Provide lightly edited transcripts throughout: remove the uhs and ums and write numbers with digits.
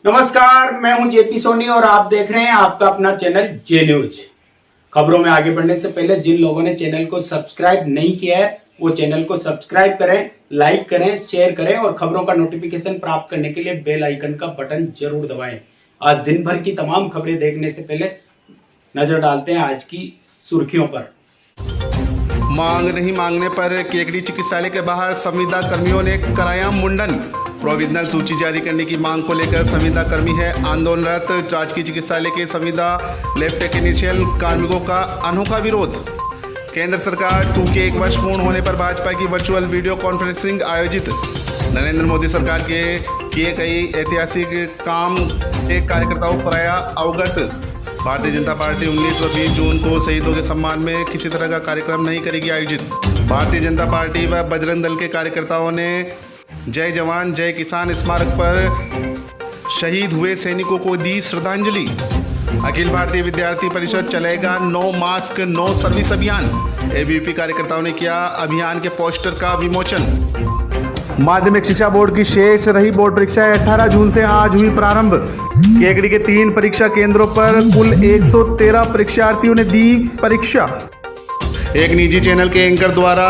नमस्कार, मैं हूं जेपी सोनी और आप देख रहे हैं आपका अपना चैनल जे न्यूज। खबरों में आगे बढ़ने से पहले जिन लोगों ने चैनल को सब्सक्राइब नहीं किया है वो चैनल को सब्सक्राइब करें, लाइक करें, शेयर करें और खबरों का नोटिफिकेशन प्राप्त करने के लिए बेल आइकन का बटन जरूर दबाएं। आज दिन भर की तमाम खबरें देखने से पहले नजर डालते हैं आज की सुर्खियों पर। मांग नहीं मांगने पर केकड़ी चिकित्सालय के बाहर संविदा कर्मियों ने कराया मुंडन। प्रोविजनल सूची जारी करने की मांग को लेकर संविदा कर्मी है आंदोलनरत। राजकीय चिकित्सालय के संविदा लैब टेक्नीशियन कार्मिकों का अनोखा विरोध। केंद्र सरकार 2 के 1 वर्ष पूर्ण होने पर भाजपा की वर्चुअल वीडियो कॉन्फ्रेंसिंग आयोजित। नरेंद्र मोदी सरकार के किए कई ऐतिहासिक काम एक कार्यकर्ताओं को कराया अवगत। भारतीय जनता पार्टी 19 व 20 जून को शहीदों के सम्मान में किसी तरह का कार्यक्रम नहीं करेगी आयोजित। भारतीय जनता पार्टी व बजरंग दल के कार्यकर्ताओं ने जय जवान जय किसान स्मारक पर शहीद हुए सैनिकों को दी श्रद्धांजलि। अखिल भारतीय विद्यार्थी परिषद चलेगा नो मास्क नो सर्विस अभियान। एबीवीपी कार्यकर्ताओं ने किया अभियान के पोस्टर का विमोचन। माध्यमिक शिक्षा बोर्ड की शेष रही बोर्ड परीक्षाएं 18 जून से आज हुई प्रारंभ। केकड़ी के 3 परीक्षा केंद्रों पर कुल 113 परीक्षार्थियों ने दी परीक्षा। एक निजी चैनल के एंकर द्वारा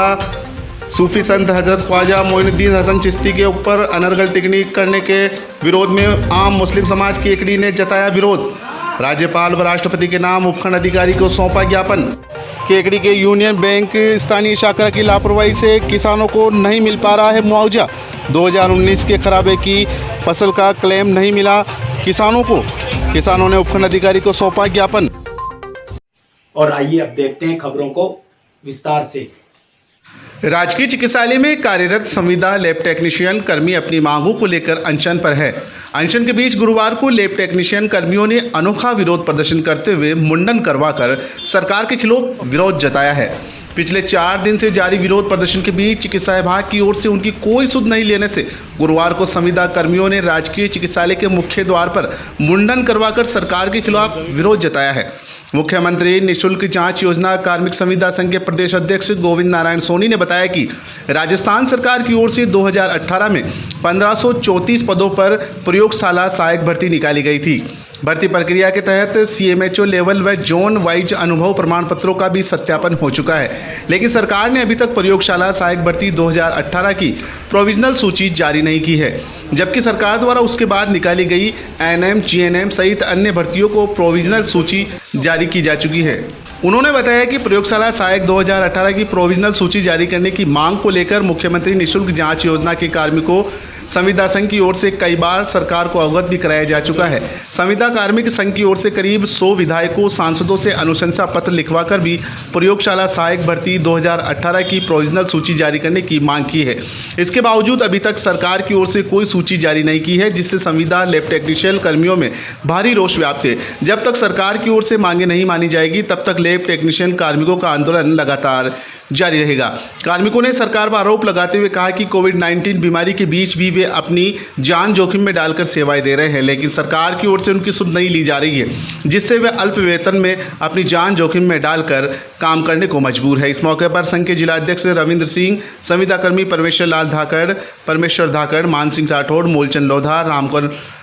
सूफी संत हजरत ख्वाजा मोइनुद्दीन हसन चिश्ती के ऊपर अनर्गल टिप्पणी करने के विरोध में आम मुस्लिम समाज केकड़ी ने जताया विरोध। राज्यपाल व राष्ट्रपति के नाम उपखंड अधिकारी को सौंपा ज्ञापन। केकड़ी के यूनियन बैंक स्थानीय शाखा की लापरवाही से किसानों को नहीं मिल पा रहा है मुआवजा। 2019 के खराबे की फसल का क्लेम नहीं मिला किसानों को। किसानों ने उपखंड अधिकारी को सौंपा ज्ञापन। और आइए अब देखते हैं खबरों को विस्तार से। राजकीय चिकित्सालय में कार्यरत संविदा लैब टेक्नीशियन कर्मी अपनी मांगों को लेकर अनशन पर है। अनशन के बीच गुरुवार को लैब टेक्नीशियन कर्मियों ने अनोखा विरोध प्रदर्शन करते हुए मुंडन करवाकर सरकार के खिलाफ विरोध जताया है। पिछले 4 दिन से जारी विरोध प्रदर्शन के बीच चिकित्सा विभाग की ओर से उनकी कोई सुध नहीं लेने से गुरुवार को संविदा कर्मियों ने राजकीय चिकित्सालय के मुख्य द्वार पर मुंडन करवाकर सरकार के खिलाफ विरोध जताया है। मुख्यमंत्री निःशुल्क जांच योजना कार्मिक संविदा संघ के प्रदेश अध्यक्ष गोविंद नारायण सोनी ने बताया कि राजस्थान सरकार की ओर से 2018 में 1534 पदों पर प्रयोगशाला सहायक भर्ती निकाली गई थी। भर्ती प्रक्रिया के तहत CMHO लेवल व जोन वाइज अनुभव प्रमाण पत्रों का भी सत्यापन हो चुका है, लेकिन सरकार ने अभी तक प्रयोगशाला सहायक भर्ती 2018 की प्रोविजनल सूची जारी नहीं की है, जबकि सरकार द्वारा उसके बाद निकाली गई ANM, GNM सहित अन्य भर्तियों को प्रोविजनल सूची जारी की जा चुकी है। उन्होंने बताया कि प्रयोगशाला सहायक 2018 की प्रोविजनल सूची जारी करने की मांग को लेकर मुख्यमंत्री निःशुल्क जांच योजना के कार्मिकों संविदा संघ की ओर से कई बार सरकार को अवगत भी कराया जा चुका है। संविदा कार्मिक संघ की ओर से करीब 100 विधायकों सांसदों से अनुशंसा पत्र लिखवाकर भी प्रयोगशाला सहायक भर्ती 2018 की प्रोविजनल सूची जारी करने की मांग की है। इसके बावजूद अभी तक सरकार की ओर से कोई सूची जारी नहीं की है, जिससे संविदा लैब टेक्नीशियन कर्मियों में भारी रोष व्याप्त है। जब तक सरकार की ओर से मांगे नहीं मानी जाएगी तब तक लैब टेक्नीशियन कार्मिकों का आंदोलन लगातार जारी रहेगा। कार्मिकों ने सरकार पर आरोप लगाते हुए कहा कि कोविड-19 बीमारी के बीच भी वे अपनी जान जोखिम में डालकर सेवाएं दे रहे हैं, लेकिन सरकार की ओर से उनकी सुध नहीं ली जा रही है, जिससे वे अल्प वेतन में अपनी जान जोखिम में डालकर काम करने को मजबूर है। इस मौके पर संघ के जिला अध्यक्ष रविंद्र सिंह, संविदा कर्मी परमेश्वर धाकड़, मान सिंह राठौड़, मूलचंद लोधा,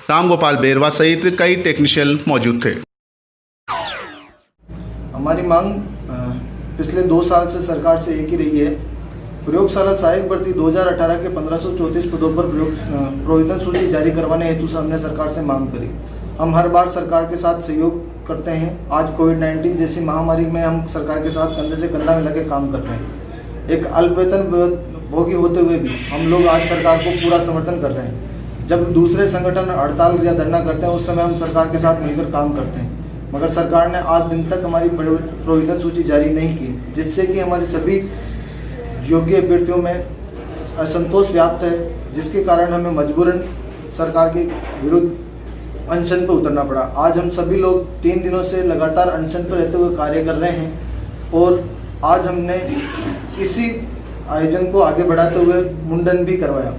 रामगोपाल बेरवा सहित कई टेक्नीशियन मौजूद थे। हमारी मांग पिछले 2 साल से सरकार से एक ही रही है। प्रयोगशाला सहायक भर्ती 2018 के 1534 पदों पर प्रोविजनल सूची जारी करवाने हेतु हमने सरकार से मांग करी। हम हर बार सरकार के साथ सहयोग करते हैं। आज कोविड-19 जैसी महामारी में हम सरकार के साथ कंधे से कंधा मिला के काम कर रहे हैं। एक अल्प वेतन भोगी होते हुए भी हम लोग आज सरकार को पूरा समर्थन कर रहे हैं। जब दूसरे संगठन हड़ताल या धरना करते हैं उस समय हम सरकार के साथ मिलकर काम करते हैं, मगर सरकार ने आज दिन तक हमारी प्रोविजनल सूची जारी नहीं की, जिससे कि हमारी सभी योग्य अभ्यर्थियों में असंतोष व्याप्त है, जिसके कारण हमें मजबूरन सरकार के विरुद्ध अनशन पर उतरना पड़ा। आज हम सभी लोग 3 दिनों से लगातार अनशन पर रहते हुए कार्य कर रहे हैं और आज हमने इसी आयोजन को आगे बढ़ाते हुए मुंडन भी करवाया।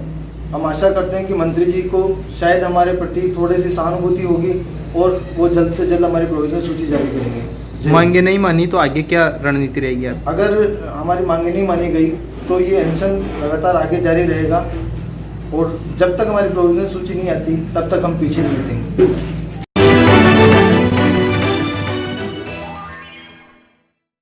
हम आशा करते हैं कि मंत्री जी को शायद हमारे प्रति थोड़ी सी सहानुभूति होगी और वो जल्द से जल्द हमारी प्रोविजनल सूची जारी करेंगे। मांगे नहीं मानी तो आगे क्या रणनीति रहेगी आप? अगर हमारी मांगे नहीं मानी गई तो ये अनशन लगातार आगे जारी रहेगा और जब तक हमारी प्रोविजनल सूची नहीं आती तब तक हम पीछे नहीं हटेंगे।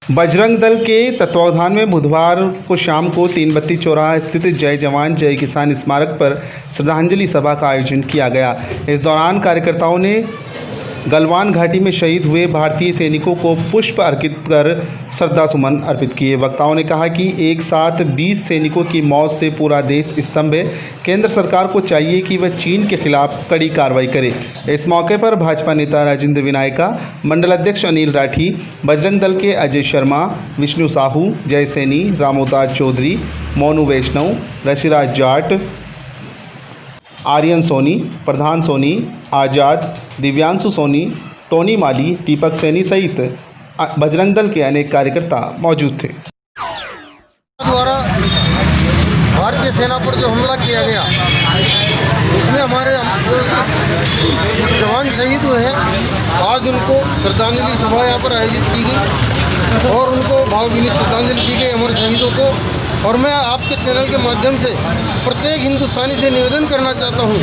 बजरंग दल के तत्वावधान में बुधवार को शाम को तीनबत्ती चौराहा स्थित जय जवान जय किसान स्मारक पर श्रद्धांजलि सभा का आयोजन किया गया। इस दौरान कार्यकर्ताओं ने गलवान घाटी में शहीद हुए भारतीय सैनिकों को पुष्प अर्पित कर श्रद्धा सुमन अर्पित किए। वक्ताओं ने कहा कि एक साथ 20 सैनिकों की मौत से पूरा देश स्तंभ है। केंद्र सरकार को चाहिए कि वह चीन के खिलाफ कड़ी कार्रवाई करे। इस मौके पर भाजपा नेता राजेंद्र विनायका, मंडल अध्यक्ष अनिल राठी, बजरंग दल के अजय शर्मा, विष्णु साहू, जय सैनी, रामोदार चौधरी, मोनू वैष्णव, ऋषिराज जाट, आर्यन सोनी, प्रधान सोनी, आज़ाद, दिव्यांशु सोनी, टोनी माली, दीपक सैनी सहित बजरंग दल के अनेक कार्यकर्ता मौजूद थे। द्वारा भारतीय सेना पर जो हमला किया गया उसमें हमारे जवान शहीद हुए हैं। आज उनको श्रद्धांजलि सभा यहाँ पर आयोजित की गई और उनको भावभीनी श्रद्धांजलि दी गई हमारे शहीदों को। और मैं आपके चैनल के माध्यम से प्रत्येक हिंदुस्तानी से निवेदन करना चाहता हूँ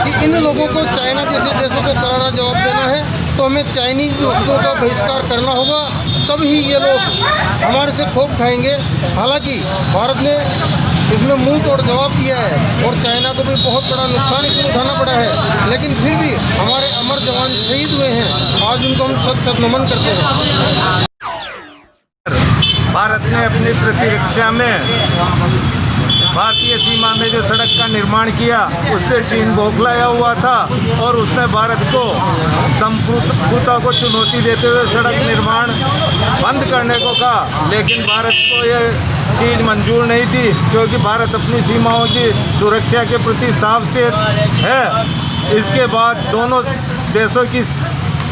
कि इन लोगों को चाइना जैसे देशों को करारा जवाब देना है तो हमें चाइनीज़ वस्तुओं का बहिष्कार करना होगा, तब ही ये लोग हमारे से खोप खाएंगे। हालांकि भारत ने इसमें मुंह तोड़ जवाब दिया है और चाइना को भी बहुत बड़ा नुकसान इसमें उठाना पड़ा है, लेकिन फिर भी हमारे अमर जवान शहीद हुए हैं। आज उनको हम शत शत नमन करते हैं। भारत ने अपनी प्रतिरक्षा में भारतीय सीमा में जो सड़क का निर्माण किया उससे चीन बौखलाया हुआ था और उसने भारत को संप्रभुता को चुनौती देते हुए सड़क निर्माण बंद करने को कहा, लेकिन भारत को यह चीज़ मंजूर नहीं थी क्योंकि भारत अपनी सीमाओं की सुरक्षा के प्रति सावचेत है। इसके बाद दोनों देशों की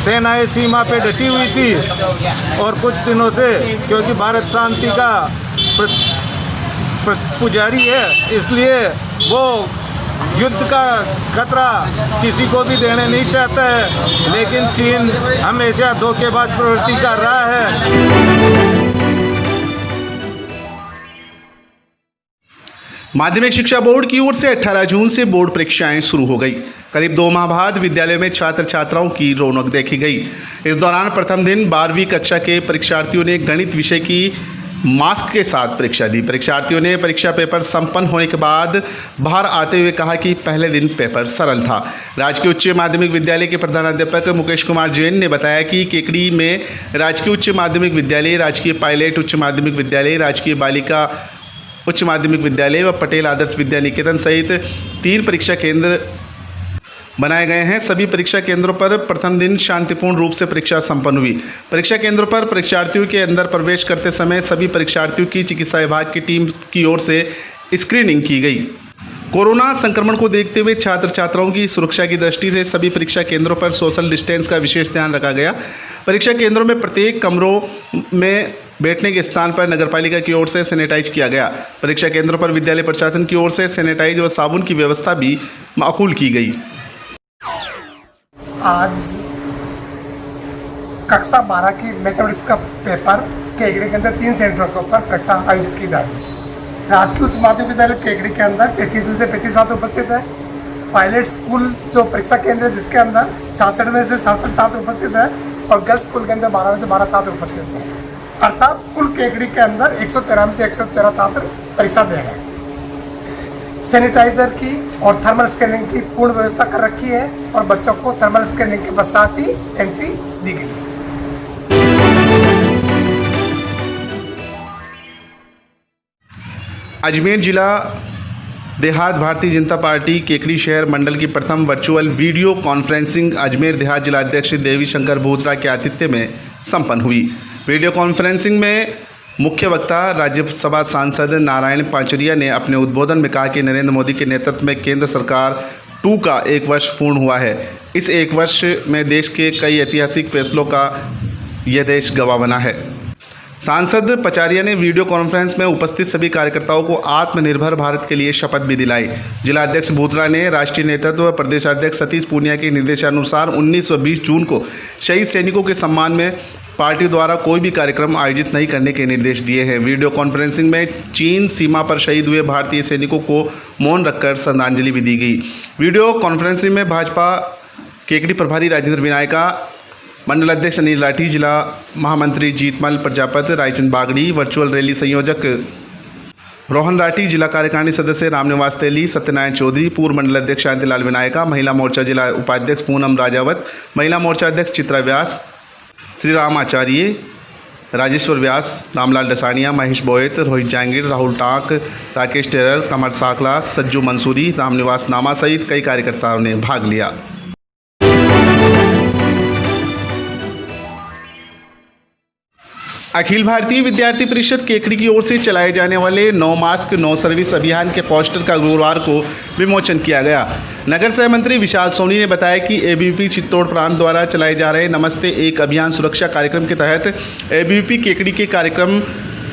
सेनाएं सीमा पे डटी हुई थी और कुछ दिनों से क्योंकि भारत शांति का पुजारी है इसलिए वो युद्ध का खतरा किसी को भी देने नहीं चाहता है, लेकिन चीन हमेशा धोखेबाज प्रवृत्ति कर रहा है। माध्यमिक शिक्षा बोर्ड की ओर से 18 जून से बोर्ड परीक्षाएं शुरू हो गई। करीब 2 माह बाद विद्यालय में छात्र छात्राओं की रौनक देखी गई। इस दौरान प्रथम दिन 12वीं कक्षा के परीक्षार्थियों ने गणित विषय की मास्क के साथ परीक्षा दी। परीक्षार्थियों ने परीक्षा पेपर संपन्न होने के बाद बाहर आते हुए कहा कि पहले दिन पेपर सरल था। राजकीय उच्च माध्यमिक विद्यालय के प्रधानाध्यापक मुकेश कुमार जैन ने बताया कि केकड़ी में राजकीय उच्च माध्यमिक विद्यालय, राजकीय पायलट उच्च माध्यमिक विद्यालय, राजकीय बालिका उच्च माध्यमिक विद्यालय व पटेल आदर्श विद्या निकेतन सहित 3 परीक्षा केंद्र बनाए गए हैं। सभी परीक्षा केंद्रों पर प्रथम दिन शांतिपूर्ण रूप से परीक्षा संपन्न हुई। परीक्षा केंद्रों पर परीक्षार्थियों के अंदर प्रवेश करते समय सभी परीक्षार्थियों की चिकित्सा विभाग की टीम की ओर से स्क्रीनिंग की गई। कोरोना संक्रमण को देखते हुए छात्र छात्राओं की सुरक्षा की दृष्टि से सभी परीक्षा केंद्रों पर सोशल डिस्टेंस का विशेष ध्यान रखा गया। परीक्षा केंद्रों में प्रत्येक कमरों में बैठने के स्थान पर नगरपालिका की ओर से सैनिटाइज किया गया। परीक्षा केंद्रों पर विद्यालय प्रशासन की ओर से सैनिटाइज व साबुन की व्यवस्था भी माकूल की गई। आज कक्षा 12 की मैथमेटिक्स का पेपर केकड़ी के अंदर 3 सेंटरों के ऊपर परीक्षा आयोजित की जा रही है। राजकीय उच्च माध्यमिक विद्यालय केकड़ी के अंदर 35 में से 35 छात्र उपस्थित है। पायलट स्कूल जो परीक्षा केंद्र है जिसके अंदर 66 में से 66 छात्र उपस्थित है और गर्ल्स स्कूल के अंदर 12 में से 12 छात्र उपस्थित है। अर्थात कुल केकड़ी के अंदर 113 में से 113 छात्र परीक्षा दे रहे हैं। सैनिटाइजर की और थर्मल स्कैनिंग की पूर्ण व्यवस्था कर रखी है और बच्चों को थर्मल स्कैनिंग के पश्चात ही एंट्री दी गई है। अजमेर जिला देहात भारतीय जनता पार्टी केकड़ी शहर मंडल की प्रथम वर्चुअल वीडियो कॉन्फ्रेंसिंग अजमेर देहात जिलाध्यक्ष देवी शंकर भोजरा के आतिथ्य में संपन्न हुई। वीडियो कॉन्फ्रेंसिंग में मुख्य वक्ता राज्यसभा सांसद नारायण पांचुरिया ने अपने उद्बोधन में कहा कि नरेंद्र मोदी के नेतृत्व में केंद्र सरकार 2 का 1 वर्ष पूर्ण हुआ है। इस 1 वर्ष में देश के कई ऐतिहासिक फैसलों का यह देश गवाह बना है। सांसद पचारिया ने वीडियो कॉन्फ्रेंस में उपस्थित सभी कार्यकर्ताओं को आत्मनिर्भर भारत के लिए शपथ भी दिलाई। जिला अध्यक्ष भूतरा ने राष्ट्रीय नेतृत्व व प्रदेशाध्यक्ष सतीश पूनिया के निर्देशानुसार 19 व 20 जून को शहीद सैनिकों के सम्मान में पार्टी द्वारा कोई भी कार्यक्रम आयोजित नहीं करने के निर्देश दिए हैं। वीडियो कॉन्फ्रेंसिंग में चीन सीमा पर शहीद हुए भारतीय सैनिकों को मौन रखकर श्रद्धांजलि भी दी गई। वीडियो कॉन्फ्रेंसिंग में भाजपा केकड़ी प्रभारी राजेंद्र विनायका, मंडल अध्यक्ष अनिल लाठी, जिला महामंत्री जीतमल प्रजापति, रायचंद बागड़ी, वर्चुअल रैली संयोजक रोहन लाठी, जिला कार्यकारिणी सदस्य रामनिवास तेली, सत्यनारायण चौधरी, पूर्व मंडल अध्यक्ष शांतिलाल विनायका, महिला मोर्चा जिला उपाध्यक्ष पूनम राजावत, महिला मोर्चा अध्यक्ष चित्रा व्यास, श्री राम आचार्य, राजेश्वर व्यास, रामलाल डसानिया, महेश बोयत, रोहित जांगीर, राहुल टाक, राकेश टेरर, कमर साकला, सज्जू मंसूरी, रामनिवास नामा सहित कई कार्यकर्ताओं ने भाग लिया। अखिल भारतीय विद्यार्थी परिषद केकड़ी की ओर से चलाए जाने वाले नो मास्क नो सर्विस अभियान के पोस्टर का गुरुवार को विमोचन किया गया। नगर सह मंत्री विशाल सोनी ने बताया कि एबीवीपी चित्तौड़ प्रांत द्वारा चलाए जा रहे नमस्ते एक अभियान सुरक्षा कार्यक्रम के तहत एबीवीपी केकड़ी के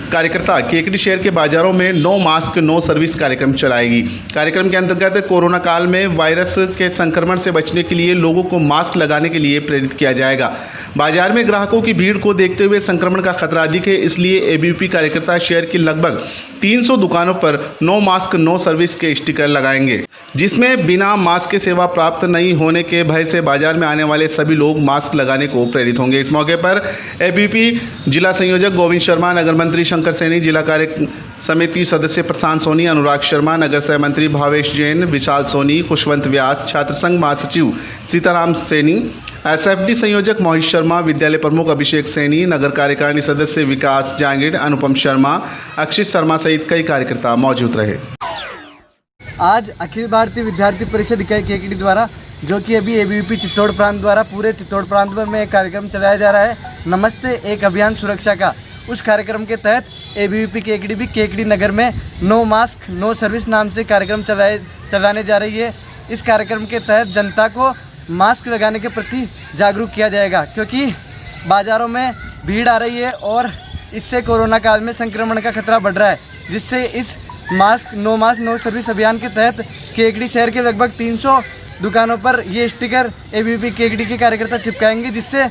कार्यकर्ता केकड़ी शहर के बाजारों में नो मास्क नो सर्विस कार्यक्रम चलाएगी। कार्यक्रम के अंतर्गत कोरोना काल में वायरस के संक्रमण से बचने के लिए लोगों को मास्क लगाने के लिए प्रेरित किया जाएगा। बाजार में ग्राहकों की भीड़ को देखते हुए संक्रमण का खतरा अधिक है, इसलिए एबीवीपी कार्यकर्ता शहर की लगभग 300 दुकानों पर नो मास्क नो सर्विस के स्टिकर लगाएंगे, जिसमें बिना मास्क के सेवा प्राप्त नहीं होने के भय से बाजार में आने वाले सभी लोग मास्क लगाने को प्रेरित होंगे। इस मौके पर एबीवीपी जिला संयोजक गोविंद शर्मा, नगर मंत्री शंकर सैनी, जिला कार्य समिति सदस्य प्रशांत सोनी, अनुराग शर्मा, नगर सह मंत्री भावेश जैन, विशाल सोनी, खुशवंत व्यास, छात्र संघ महासचिव सीताराम सैनी, एसएफडी संयोजक मोहित शर्मा, विद्यालय प्रमुख अभिषेक सैनी, नगर कार्यकारिणी सदस्य विकास जांगीर, अनुपम शर्मा, अक्षित शर्मा सहित कई कार्यकर्ता मौजूद रहे। आज अखिल भारतीय विद्यार्थी परिषद इकाई केकड़ी द्वारा, जो कि अभी एबीवीपी चित्तौड़ प्रांत द्वारा पूरे चित्तौड़ प्रांत में एक कार्यक्रम चलाया जा रहा है नमस्ते एक अभियान सुरक्षा का, उस कार्यक्रम के तहत एबीवीपी केकड़ी भी केकड़ी नगर में नो मास्क नो सर्विस नाम से कार्यक्रम चलाने जा रही है। इस कार्यक्रम के तहत जनता को मास्क लगाने के प्रति जागरूक किया जाएगा, क्योंकि बाज़ारों में भीड़ आ रही है और इससे कोरोना काल में संक्रमण का खतरा बढ़ रहा है, जिससे इस मास्क नो सर्विस अभियान के तहत केकड़ी शहर के लगभग 300 दुकानों पर ये स्टिकर एबीवीपी केकड़ी के कार्यकर्ता चिपकाएंगे, जिससे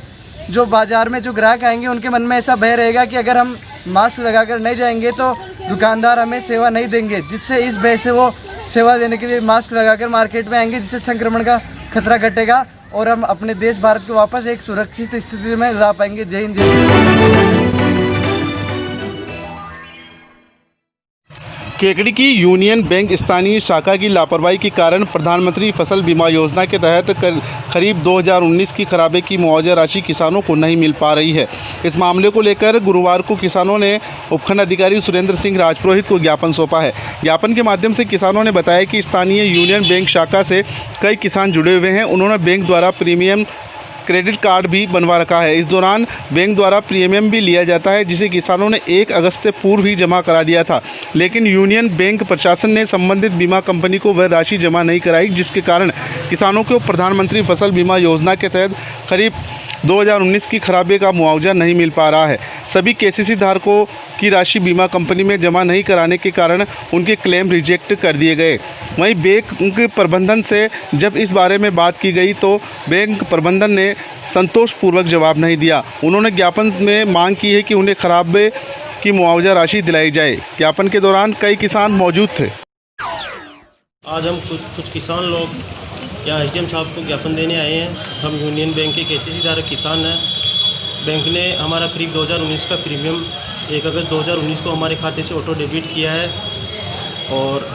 जो बाज़ार में जो ग्राहक आएंगे उनके मन में ऐसा भय रहेगा कि अगर हम मास्क लगाकर नहीं जाएंगे तो दुकानदार हमें सेवा नहीं देंगे, जिससे इस भय से वो सेवा देने के लिए मास्क लगाकर मार्केट में आएंगे, जिससे संक्रमण का खतरा घटेगा और हम अपने देश भारत को वापस एक सुरक्षित स्थिति में ला पाएंगे। जय हिंद, जय भारत। केकड़ी की यूनियन बैंक स्थानीय शाखा की लापरवाही के कारण प्रधानमंत्री फसल बीमा योजना के तहत खरीफ 2019 की खराबे की मुआवजा राशि किसानों को नहीं मिल पा रही है। इस मामले को लेकर गुरुवार को किसानों ने उपखंड अधिकारी सुरेंद्र सिंह राजपुरोहित को ज्ञापन सौंपा है। ज्ञापन के माध्यम से किसानों ने बताया कि स्थानीय यूनियन बैंक शाखा से कई किसान जुड़े हुए हैं। उन्होंने बैंक द्वारा प्रीमियम क्रेडिट कार्ड भी बनवा रखा है। इस दौरान बैंक द्वारा प्रीमियम भी लिया जाता है, जिसे किसानों ने 1 अगस्त से पूर्व ही जमा करा दिया था, लेकिन यूनियन बैंक प्रशासन ने संबंधित बीमा कंपनी को वह राशि जमा नहीं कराई, जिसके कारण किसानों को प्रधानमंत्री फसल बीमा योजना के तहत खरीफ 2019 की खराबे का मुआवजा नहीं मिल पा रहा है। सभी केसीसी धारकों की राशि बीमा कंपनी में जमा नहीं कराने के कारण उनके क्लेम रिजेक्ट कर दिए गए। वहीं बैंक प्रबंधन से जब इस बारे में बात की गई तो बैंक प्रबंधन ने संतोषपूर्वक जवाब नहीं दिया। उन्होंने ज्ञापन में मांग की है कि उन्हें खराबे की मुआवजा राशि दिलाई जाए। ज्ञापन के दौरान कई किसान मौजूद थे। आज हम कुछ किसान लोग यहाँ एसडीएम साहब को ज्ञापन देने आए हैं। हम यूनियन बैंक के केसीसी धारक किसान हैं। बैंक ने हमारा खरीफ 2019 का प्रीमियम 1 अगस्त 2019 को हमारे खाते से ऑटो डेबिट किया है, और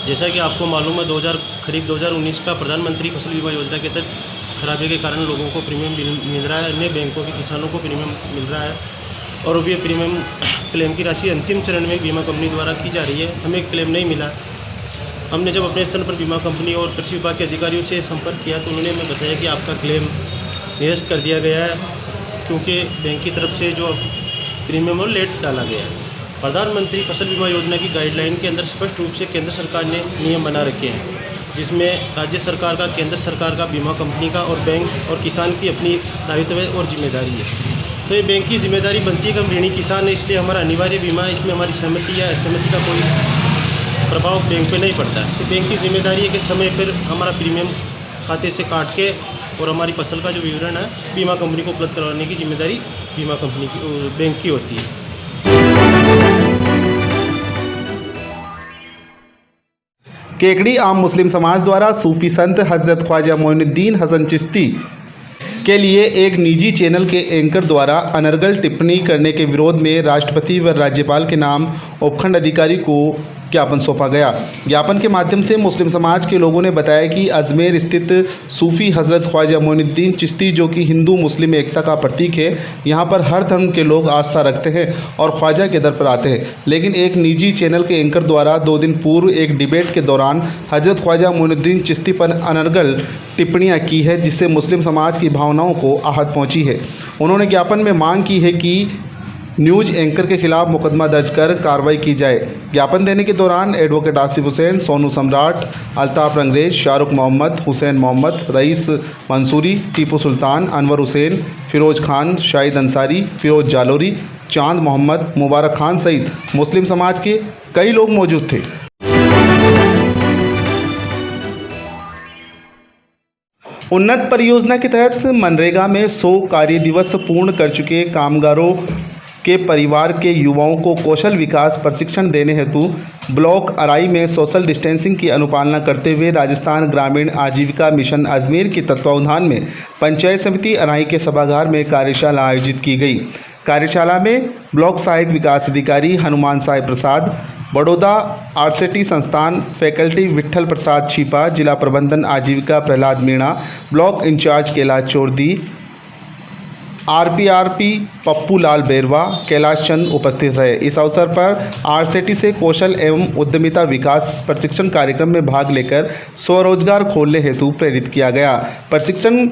जैसा कि आपको मालूम है खरीफ 2019 का प्रधानमंत्री फसल बीमा योजना के तहत खराबे के कारण लोगों को प्रीमियम मिल रहा है, अन्य बैंकों के किसानों को प्रीमियम मिल रहा है, और अभी ये प्रीमियम क्लेम की राशि अंतिम चरण में बीमा कंपनी द्वारा की जा रही है। हमें क्लेम नहीं मिला। हमने जब अपने स्तर पर बीमा कंपनी और कृषि विभाग के अधिकारियों से संपर्क किया तो उन्होंने हमें बताया कि आपका क्लेम निरस्त कर दिया गया है, क्योंकि बैंक की तरफ से जो प्रीमियम और लेट डाला गया है। प्रधानमंत्री फसल बीमा योजना की गाइडलाइन के अंदर स्पष्ट रूप से केंद्र सरकार ने नियम बना रखे हैं, जिसमें राज्य सरकार का, केंद्र सरकार का, बीमा कंपनी का और बैंक और किसान की अपनी दायित्व और जिम्मेदारी है। तो ये बैंक की जिम्मेदारी बनती है कि हम ऋणी किसान है, इसलिए हमारा अनिवार्य बीमा है। इसमें हमारी सहमति या असहमति का कोई प्रभाव बैंक पे नहीं पड़ता है। तो बैंक की जिम्मेदारी है कि समय पर हमारा प्रीमियम खाते से काट के और हमारी फसल का जो विवरण है बीमा कंपनी को उपलब्ध करवाने की जिम्मेदारी बीमा कंपनी की, बैंक की होती है। केकड़ी आम मुस्लिम समाज द्वारा सूफी संत हजरत ख्वाजा मोइनुद्दीन हसन चिश्ती के लिए एक निजी चैनल के एंकर द्वारा अनर्गल टिप्पणी करने के विरोध में राष्ट्रपति व राज्यपाल के नाम उपखंड अधिकारी को ज्ञापन सौंपा गया। ज्ञापन के माध्यम से मुस्लिम समाज के लोगों ने बताया कि अजमेर स्थित सूफी हजरत ख्वाजा मोइनुद्दीन चिश्ती, जो कि हिंदू मुस्लिम एकता का प्रतीक है, यहाँ पर हर धर्म के लोग आस्था रखते हैं और ख्वाजा के दर पर आते हैं। लेकिन एक निजी चैनल के एंकर द्वारा 2 दिन पूर्व एक डिबेट के दौरान हजरत ख्वाजा मोइनुद्दीन चिश्ती पर अनर्गल टिप्पणियाँ की है, जिससे मुस्लिम समाज की भावनाओं को आहत पहुँची है। उन्होंने ज्ञापन में मांग की है कि न्यूज़ एंकर के खिलाफ मुकदमा दर्ज कर कार्रवाई की जाए। ज्ञापन देने के दौरान एडवोकेट आसिफ हुसैन, सोनू सम्राट, अल्ताफ रंगरेज, शाहरुख मोहम्मद, हुसैन मोहम्मद, रईस मंसूरी, टीपू सुल्तान, अनवर हुसैन, फिरोज खान, शाहिद अंसारी, फिरोज जालोरी, चांद मोहम्मद, मुबारक खान सहित मुस्लिम समाज के कई लोग मौजूद थे। उन्नत परियोजना के तहत मनरेगा में 100 कार्य दिवस पूर्ण कर चुके कामगारों के परिवार के युवाओं को कौशल विकास प्रशिक्षण देने हेतु ब्लॉक अराई में सोशल डिस्टेंसिंग की अनुपालना करते हुए राजस्थान ग्रामीण आजीविका मिशन अजमेर के तत्वावधान में पंचायत समिति अराई के सभागार में कार्यशाला आयोजित की गई। कार्यशाला में ब्लॉक सहायक विकास अधिकारी हनुमान साई प्रसाद, बड़ौदा आरसेटी संस्थान फैकल्टी विट्ठल प्रसाद छिपा, जिला प्रबंधन आजीविका प्रहलाद मीणा, ब्लॉक इंचार्ज कैलाश चौधरी, आरपीआरपी पप्पू लाल बेरवा, कैलाश चंद उपस्थित रहे। इस अवसर पर आरसेटी से कौशल एवं उद्यमिता विकास प्रशिक्षण कार्यक्रम में भाग लेकर स्वरोजगार खोलने हेतु प्रेरित किया गया। प्रशिक्षण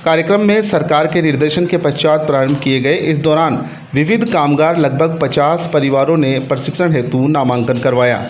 कार्यक्रम में सरकार के निर्देशन के पश्चात प्रारंभ किए गए। इस दौरान विविध कामगार लगभग 50 परिवारों ने प्रशिक्षण हेतु नामांकन करवाया।